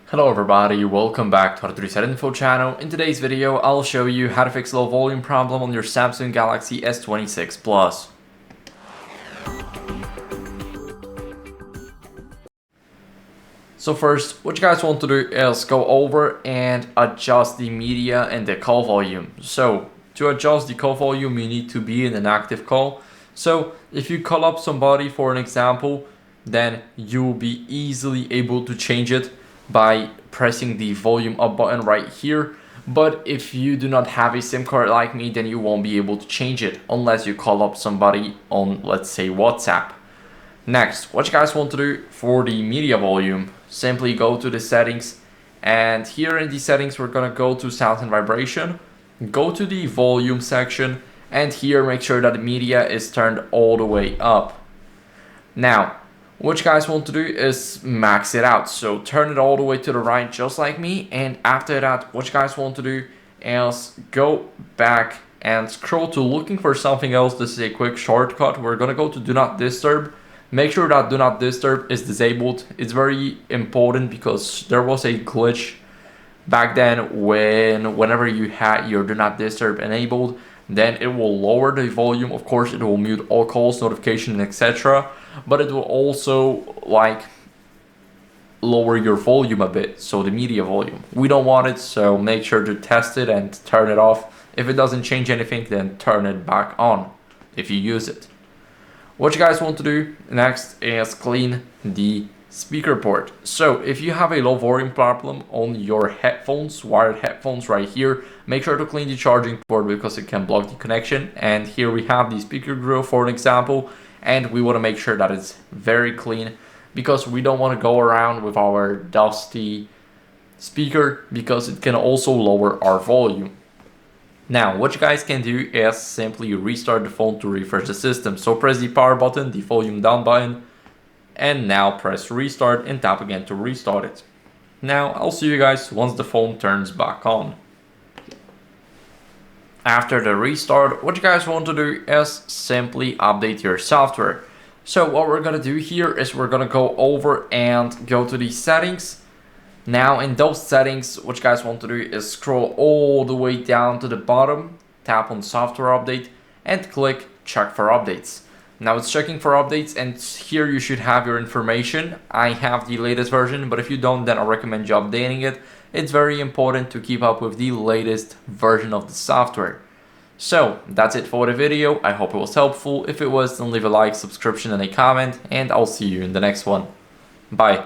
Hello everybody, welcome back to HardReset.Info channel. In today's video, I'll show you how to fix low volume problem on your Samsung Galaxy S26 Plus. So first, what you guys want to do is go over and adjust the media and the call volume. So to adjust the call volume, you need to be in an active call. So if you call up somebody for an example, then you will be easily able to change it by pressing the volume up button right here. But if you do not have a SIM card like me, then you won't be able to change it unless you call up somebody on, let's say, WhatsApp. Next, what you guys want to do for the media volume, simply go to the settings, and here in the settings we're gonna go to sound and vibration, go to the volume section, and here make sure that the media is turned all the way up. Now what you guys want to do is max it out, so turn it all the way to the right just like me, and after that what you guys want to do is go back and scroll to looking for something else. This is a quick shortcut. We're gonna go to do not disturb. Make sure that do not disturb is disabled. It's very important because there was a glitch back then whenever you had your do not disturb enabled, then it will lower the volume. Of course, it will mute all calls, notifications, etc. But it will also lower your volume a bit, so the media volume. We don't want it, so make sure to test it and turn it off. If it doesn't change anything, then turn it back on if you use it. What you guys want to do next is clean the speaker port. So if you have a low volume problem on your headphones, wired headphones right here, make sure to clean the charging port because it can block the connection. And here we have the speaker grill for an example, and we want to make sure that it's very clean because we don't want to go around with our dusty speaker because it can also lower our volume. Now, what you guys can do is simply restart the phone to refresh the system. So press the power button, the volume down button, and now press restart and tap again to restart it. Now, I'll see you guys once the phone turns back on. After the restart, what you guys want to do is simply update your software. So what we're gonna do here is we're gonna go over and go to the settings. Now in those settings, what you guys want to do is scroll all the way down to the bottom, tap on software update and click check for updates. Now it's checking for updates, and here you should have your information. I have the latest version, but if you don't, then I recommend you updating it. It's very important to keep up with the latest version of the software. So that's it for the video. I hope it was helpful. If it was, then leave a like, subscription and a comment, and I'll see you in the next one. Bye.